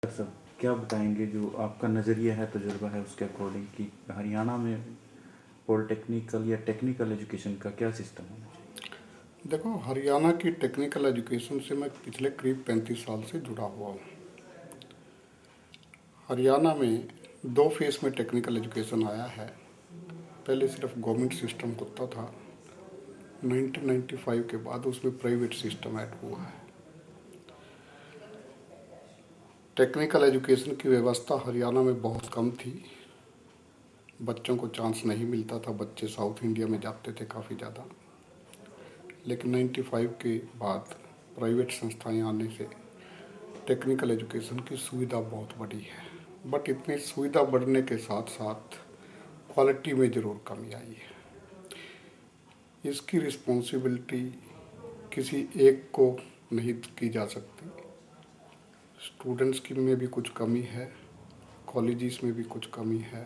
सब क्या बताएंगे जो आपका नज़रिया है, तजुर्बा है, उसके अकॉर्डिंग कि हरियाणा में पॉलिटेक्निकल या टेक्निकल एजुकेशन का क्या सिस्टम होना चाहिए? देखो, हरियाणा की टेक्निकल एजुकेशन से मैं पिछले करीब 35 साल से जुड़ा हुआ हूँ। हरियाणा में दो फेस में टेक्निकल एजुकेशन आया है। पहले सिर्फ गवर्नमेंट सिस्टम होता था। 1995 के बाद उसमें प्राइवेट सिस्टम ऐड हुआ है। टेक्निकल एजुकेशन की व्यवस्था हरियाणा में बहुत कम थी। बच्चों को चांस नहीं मिलता था, बच्चे साउथ इंडिया में जाते थे काफ़ी ज़्यादा। लेकिन 95 के बाद प्राइवेट संस्थाएं आने से टेक्निकल एजुकेशन की सुविधा बहुत बढ़ी है। बट इतनी सुविधा बढ़ने के साथ साथ क्वालिटी में ज़रूर कमी आई है। इसकी रिस्पॉन्सिबिलिटी किसी एक को नहीं की जा सकती। स्टूडेंट्स की में भी कुछ कमी है, कॉलेजेस में भी कुछ कमी है,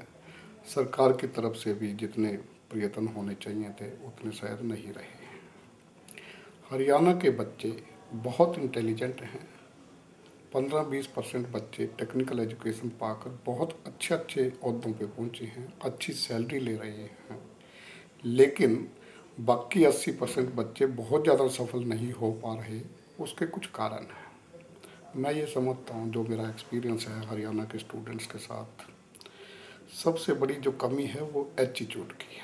सरकार की तरफ से भी जितने प्रयत्न होने चाहिए थे उतने शायद नहीं रहे। हरियाणा के बच्चे बहुत इंटेलिजेंट हैं। 15-20% बच्चे टेक्निकल एजुकेशन पाकर बहुत अच्छे अच्छे ओहदों पे पहुंचे हैं, अच्छी सैलरी ले रहे हैं। लेकिन बाकी 80% बच्चे बहुत ज़्यादा सफल नहीं हो पा रहे। उसके कुछ कारण हैं। मैं ये समझता हूँ, जो मेरा एक्सपीरियंस है हरियाणा के स्टूडेंट्स के साथ, सबसे बड़ी जो कमी है वो एटीट्यूड की है।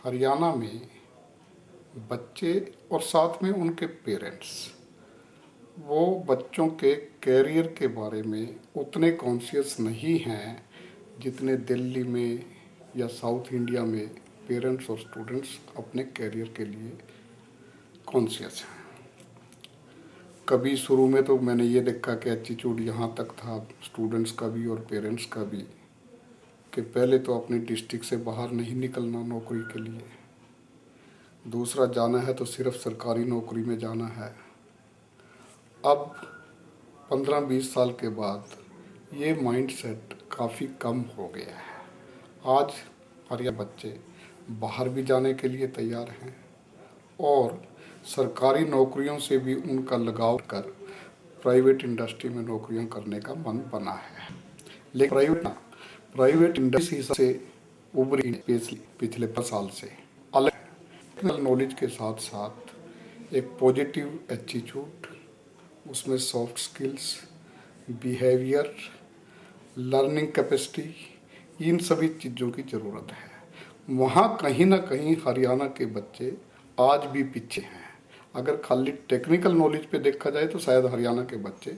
हरियाणा में बच्चे और साथ में उनके पेरेंट्स, वो बच्चों के कैरियर के बारे में उतने कॉन्शियस नहीं हैं जितने दिल्ली में या साउथ इंडिया में पेरेंट्स और स्टूडेंट्स अपने कैरियर के लिए कॉन्शियस हैं। कभी शुरू में तो मैंने ये देखा कि एटीट्यूड यहाँ तक था स्टूडेंट्स का भी और पेरेंट्स का भी, कि पहले तो अपनी डिस्ट्रिक्ट से बाहर नहीं निकलना नौकरी के लिए। दूसरा, जाना है तो सिर्फ सरकारी नौकरी में जाना है। अब 15-20 साल के बाद ये माइंडसेट काफ़ी कम हो गया है। आज हरियाणा बच्चे बाहर भी जाने के लिए तैयार हैं और सरकारी नौकरियों से भी उनका लगाव कर प्राइवेट इंडस्ट्री में नौकरियां करने का मन बना है। लेकिन प्राइवेट इंडस्ट्री से उभरी पिछले 5 साल से अलग टेक्निकल नॉलेज के साथ साथ एक पॉजिटिव एटीट्यूड, उसमें soft skills, behaviour, learning capacity, इन सभी चीज़ों की ज़रूरत है। वहाँ कहीं ना कहीं हरियाणा के बच्चे आज भी पीछे हैं। अगर खाली टेक्निकल नॉलेज पे देखा जाए तो शायद हरियाणा के बच्चे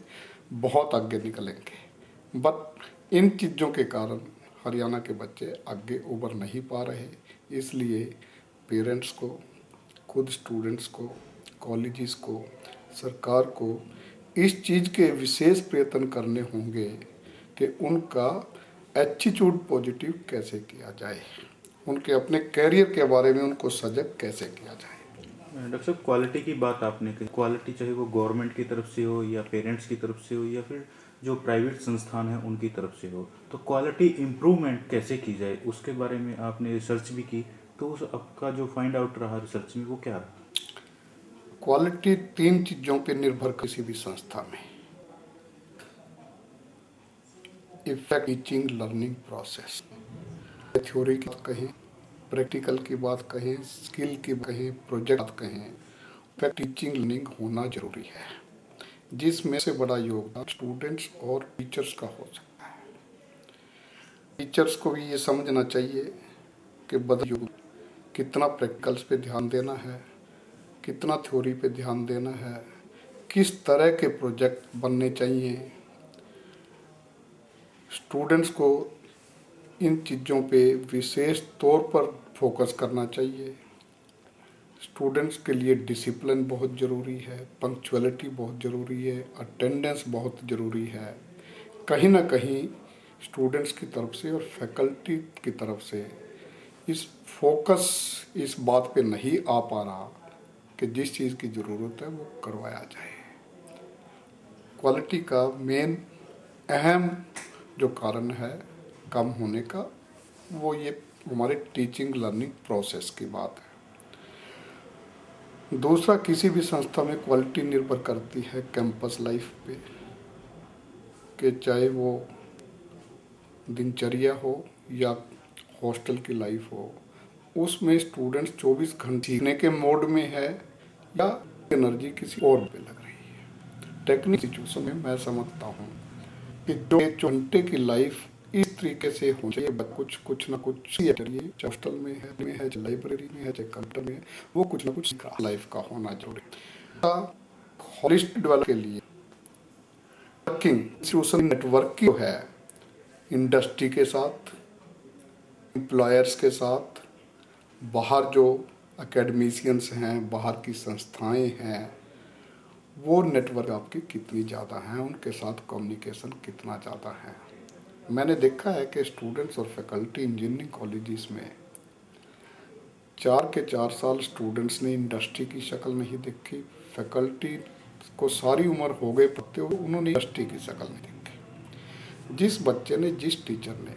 बहुत आगे निकलेंगे। बट इन चीज़ों के कारण हरियाणा के बच्चे आगे उभर नहीं पा रहे। इसलिए पेरेंट्स को, खुद स्टूडेंट्स को, कॉलेजेस को, सरकार को इस चीज़ के विशेष प्रयत्न करने होंगे कि उनका एटीट्यूड पॉजिटिव कैसे किया जाए, उनके अपने कैरियर के बारे में उनको सजग कैसे किया जाए। डॉक्टर साहब, क्वालिटी की बात आपने कही। क्वालिटी चाहे वो गवर्नमेंट की तरफ से हो या पेरेंट्स की तरफ से हो या फिर जो प्राइवेट संस्थान है उनकी तरफ से हो, तो क्वालिटी इम्प्रूवमेंट कैसे की जाए उसके बारे में आपने रिसर्च भी की, तो उस आपका जो फाइंड आउट रहा रिसर्च में वो क्या रहा? क्वालिटी 3 चीज़ों पर निर्भर किसी भी संस्था में। Effect, teaching, learning process. Theory की बात कहें, प्रैक्टिकल की बात कहें, स्किल की कहें, प्रोजेक्ट कहें, इफेक्ट टीचिंग लर्निंग होना जरूरी है। जिसमें से बड़ा योगदान स्टूडेंट्स और टीचर्स का हो सकता है। टीचर्स को भी ये समझना चाहिए कि बदल युग कितना प्रैक्टिकल्स पे ध्यान देना है, कितना थ्योरी पे ध्यान देना है, किस तरह के प्रोजेक्ट बनने चाहिए। स्टूडेंट्स को इन चीज़ों पे विशेष तौर पर फोकस करना चाहिए। स्टूडेंट्स के लिए डिसिप्लिन बहुत ज़रूरी है, पंक्चुअलिटी बहुत ज़रूरी है, अटेंडेंस बहुत ज़रूरी है। कहीं ना कहीं स्टूडेंट्स की तरफ से और फैकल्टी की तरफ से इस फोकस इस बात पे नहीं आ पा रहा कि जिस चीज़ की ज़रूरत है वो करवाया जाए। क्वालिटी का मेन अहम जो कारण है कम होने का, वो ये हमारे टीचिंग लर्निंग प्रोसेस की बात है। दूसरा, किसी भी संस्था में क्वालिटी निर्भर करती है कैंपस लाइफ पे। कि चाहे वो दिनचर्या हो या हॉस्टल की लाइफ हो, उसमें स्टूडेंट्स 24 घंटे सीखने के मोड में है या एनर्जी किसी और पे लग रही है। टेक्निकल सिचुएशन में मैं समझता हूँ कि जो 24 घंटे की लाइफ इस तरीके से होनी चाहिए, कुछ ना कुछ चाहे हॉस्टल में है चाहे लाइब्रेरी में है चाहे कंप्यूटर में है, वो कुछ ना कुछ लाइफ का होना जरूरी है। होलिस्टिक डेवलप के लिए वर्किंग इंस्टीट्यूशन नेटवर्किंग है इंडस्ट्री के साथ, एम्प्लॉयर्स के साथ, बाहर जो एकेडमिशियंस हैं, बाहर की संस्थाएं हैं, वो नेटवर्क आपकी कितनी ज़्यादा हैं, उनके साथ कम्युनिकेशन कितना ज़्यादा है। मैंने देखा है कि स्टूडेंट्स और फैकल्टी इंजीनियरिंग कॉलेजेस में 4 के 4 साल स्टूडेंट्स ने इंडस्ट्री की शक्ल नहीं देखी, फैकल्टी को सारी उम्र हो गए पढ़ते हुए, उन्होंने इंडस्ट्री की शक्ल नहीं देखी। जिस बच्चे ने, जिस टीचर ने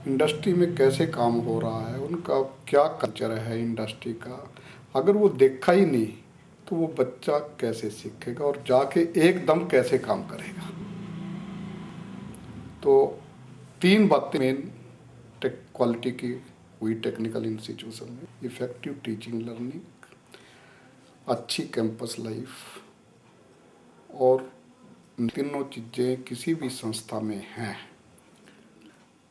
इंडस्ट्री में कैसे काम हो रहा है, उनका क्या कल्चर है इंडस्ट्री का, अगर वो देखा ही नहीं तो वो बच्चा कैसे सीखेगा और जाके एकदम कैसे काम करेगा। तो 3 बातें मेन क्वालिटी की हुई टेक्निकल इंस्टीट्यूशन में: इफेक्टिव टीचिंग लर्निंग, अच्छी कैंपस लाइफ, और तीनों चीज़ें किसी भी संस्था में हैं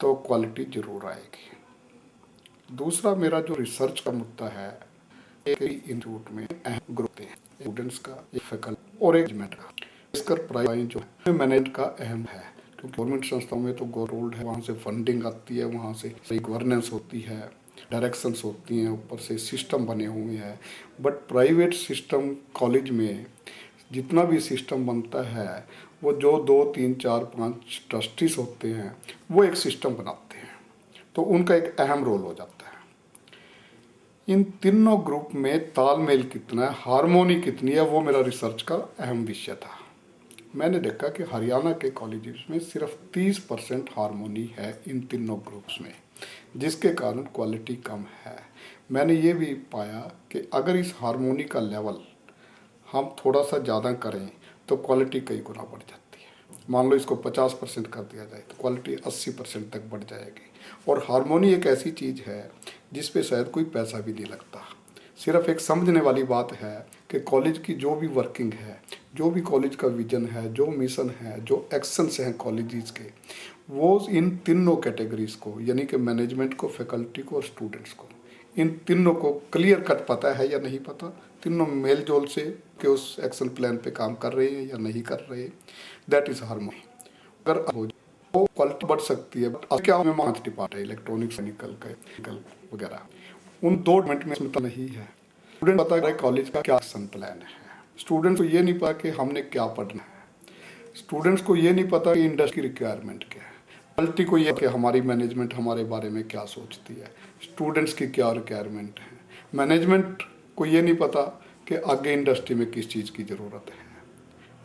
तो क्वालिटी जरूर आएगी। दूसरा मेरा जो रिसर्च का मुद्दा है, एक इंस्टीट्यूट में अहम ग्रुप हैं, स्टूडेंट्स का, एक फैकल्टी और एक मैनेजमेंट का। इसकर प्राइवेट जो है मैनेजमेंट का अहम है, क्योंकि गवर्नमेंट संस्थाओं में तो गोल्ड है, वहाँ से फंडिंग आती है, वहाँ से सही गवर्नेंस होती है, डायरेक्शंस होती हैं, ऊपर से सिस्टम बने हुए हैं। बट प्राइवेट सिस्टम कॉलेज में जितना भी सिस्टम बनता है, वो जो 2, 3, 4, 5 ट्रस्टीज होते हैं, वो एक सिस्टम बनाते हैं, तो उनका एक अहम रोल हो जाता है। इन तीनों ग्रुप में तालमेल कितना है, हार्मोनी कितनी है, वो मेरा रिसर्च का अहम विषय था। मैंने देखा कि हरियाणा के कॉलेजेस में सिर्फ 30% हार्मोनी है इन तीनों ग्रुप्स में, जिसके कारण क्वालिटी कम है। मैंने ये भी पाया कि अगर इस हार्मोनी का लेवल हम थोड़ा सा ज़्यादा करें तो क्वालिटी कई गुना बढ़ जाती है। मान लो इसको 50% कर दिया जाए तो क्वालिटी 80% तक बढ़ जाएगी। और हार्मोनी एक ऐसी चीज़ है जिस पे शायद कोई पैसा भी नहीं लगता, सिर्फ एक समझने वाली बात है कि कॉलेज की जो भी वर्किंग है, जो भी कॉलेज का विजन है, जो मिशन है, जो एक्शंस हैं कॉलेजेस के, वो इन तीनों कैटेगरीज को, यानी कि मैनेजमेंट को, फैकल्टी को और स्टूडेंट्स को, इन तीनों को क्लियर कट पता है या नहीं पता, तीनों मेल जोल से कि उस एक्शन प्लान पे काम कर रहे हैं या नहीं कर रहे, दैट इज हार्मोनी। अगर हो तो क्वालिटी बढ़ सकती है। अब क्या हमें 5 डिपार्ट है, इलेक्ट्रॉनिक्स, मैकेनिकल वगैरह, उन 2 डिपार्टमेंट में इसमें तो नहीं है। स्टूडेंट पता है कॉलेज का क्या एक्शन प्लान है, स्टूडेंट्स को ये नहीं पता कि हमने क्या पढ़ना है, स्टूडेंट्स को ये नहीं पता कि इंडस्ट्री की रिक्वायरमेंट क्या है, फैकल्टी को ये कि हमारी मैनेजमेंट हमारे बारे में क्या सोचती है, स्टूडेंट्स की क्या रिक्वायरमेंट है, मैनेजमेंट को ये नहीं पता कि आगे इंडस्ट्री में किस चीज़ की ज़रूरत है।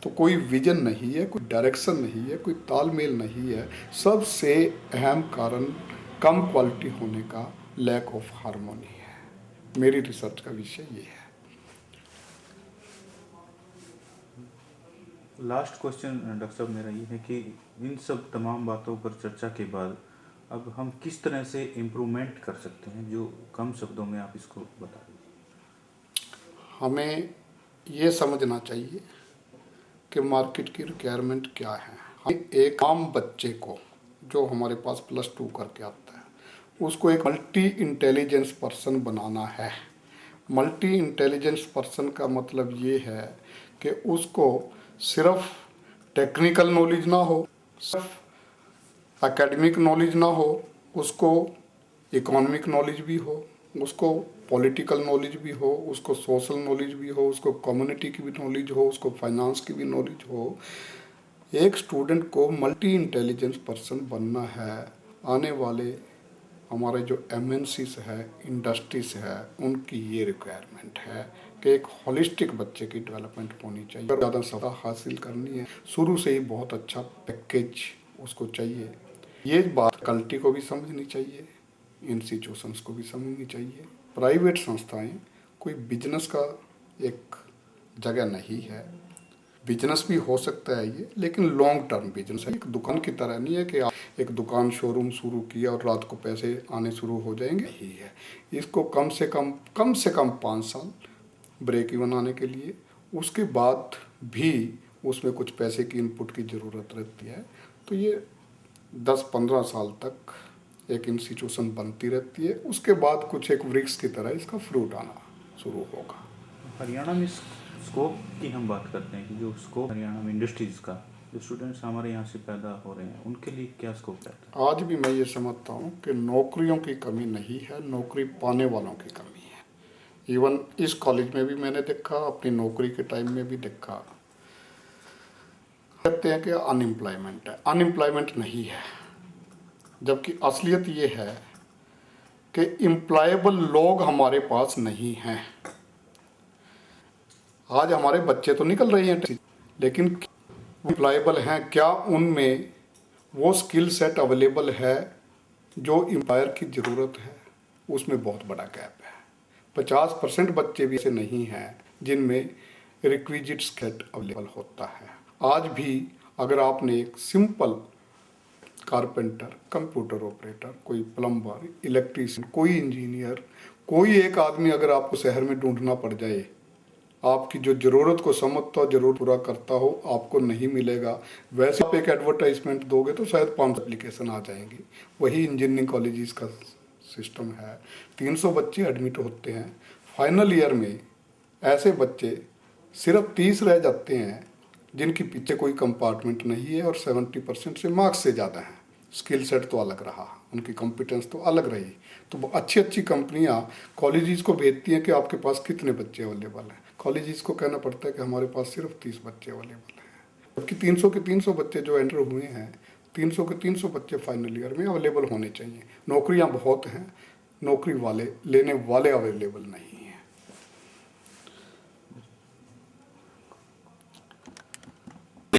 तो कोई विजन नहीं है, कोई डायरेक्शन नहीं है, कोई तालमेल नहीं है। सबसे अहम कारण कम क्वालिटी होने का लैक ऑफ हार्मोनी है। मेरी रिसर्च का विषय ये है। लास्ट क्वेश्चन डॉक्टर साहब मेरा ये है कि इन सब तमाम बातों पर चर्चा के बाद अब हम किस तरह से इम्प्रूवमेंट कर सकते हैं, जो कम शब्दों में आप इसको बता दीजिए। हमें ये समझना चाहिए कि मार्केट की रिक्वायरमेंट क्या है। हम एक आम बच्चे को, जो हमारे पास +2 करके आता है, उसको एक मल्टी इंटेलिजेंस पर्सन बनाना है। मल्टी इंटेलिजेंस पर्सन का मतलब ये है कि उसको सिर्फ टेक्निकल नॉलेज ना हो, सिर्फ एकेडमिक नॉलेज ना हो, उसको इकोनॉमिक नॉलेज भी हो, उसको पॉलिटिकल नॉलेज भी हो, उसको सोशल नॉलेज भी हो, उसको कम्युनिटी की भी नॉलेज हो, उसको फाइनेंस की भी नॉलेज हो। एक स्टूडेंट को मल्टी इंटेलिजेंस पर्सन बनना है। आने वाले हमारे जो MNCs है, इंडस्ट्रीज है, उनकी ये रिक्वायरमेंट है कि एक होलिस्टिक बच्चे की डेवलपमेंट होनी चाहिए। अगर ज़्यादा सफलता हासिल करनी है, शुरू से ही बहुत अच्छा पैकेज उसको चाहिए। ये बात फैकल्टी को भी समझनी चाहिए, इंस्टीट्यूशंस को भी समझनी चाहिए। प्राइवेट संस्थाएं कोई बिजनेस का एक जगह नहीं है। बिजनेस भी हो सकता है ये, लेकिन लॉन्ग टर्म बिजनेस है। एक दुकान की तरह नहीं है कि आप एक दुकान शोरूम शुरू किया और रात को पैसे आने शुरू हो जाएंगे, ही है। इसको कम से कम 5 साल ब्रेक इवन आने के लिए, उसके बाद भी उसमें कुछ पैसे की इनपुट की ज़रूरत रहती है। तो ये 10-15 साल तक एक इंस्टीट्यूशन बनती रहती है। उसके बाद कुछ एक वृक्ष की तरह इसका फ्रूट आना शुरू होगा। हरियाणा में स्कोप की हम बात करते हैं कि जो स्कोप हरियाणा में इंडस्ट्रीज़ का, जो स्टूडेंट्स हमारे यहाँ से पैदा हो रहे हैं उनके लिए क्या स्कोप रहता है? आज भी मैं ये समझता हूँ कि नौकरियों की कमी नहीं है, नौकरी पाने वालों की कमी है। इवन इस कॉलेज में भी मैंने देखा, अपनी नौकरी के टाइम में भी देखा, कहते हैं कि अनएम्प्लॉयमेंट है। अनएम्प्लॉयमेंट नहीं है, जबकि असलियत ये है कि एम्प्लॉयबल लोग हमारे पास नहीं हैं। आज हमारे बच्चे तो निकल रहे हैं, लेकिन एम्प्लॉयबल हैं क्या? उनमें वो स्किल सेट अवेलेबल है जो एम्प्लॉयर की ज़रूरत है? उसमें बहुत बड़ा गैप है। 50% बच्चे भी ऐसे नहीं हैं जिनमें रिक्विजिट सेट अवेलेबल होता है। आज भी अगर आपने एक सिंपल कारपेंटर, कंप्यूटर ऑपरेटर, कोई प्लम्बर, इलेक्ट्रीशियन, कोई इंजीनियर, कोई एक आदमी अगर आपको शहर में ढूंढना पड़ जाए, आपकी जो ज़रूरत को समझता हो, ज़रूरत पूरा करता हो, आपको नहीं मिलेगा। वैसे आप एक एडवर्टाइजमेंट दोगे तो शायद 5 एप्लीकेशन आ जाएंगी। वही इंजीनियरिंग कॉलेजेस का सिस्टम है। 300 बच्चे एडमिट होते हैं, फाइनल ईयर में ऐसे बच्चे सिर्फ 30 रह जाते हैं जिनके पीछे कोई कंपार्टमेंट नहीं है और 70% से मार्क्स से ज़्यादा हैं। स्किल सेट तो अलग रहा, उनकी कॉम्पिटेंस तो अलग रही। तो अच्छी कंपनियां कॉलेजेस को भेजती हैं कि आपके पास कितने बच्चे अवेलेबल हैं। कॉलेजेस को कहना पड़ता है कि हमारे पास सिर्फ 30 बच्चे अवेलेबल हैं, जबकि 300 के 300 बच्चे जो एंटर हुए हैं, 300 के 300 बच्चे फाइनल ईयर में अवेलेबल होने चाहिए। नौकरियां बहुत हैं, नौकरी वाले लेने वाले अवेलेबल नहीं।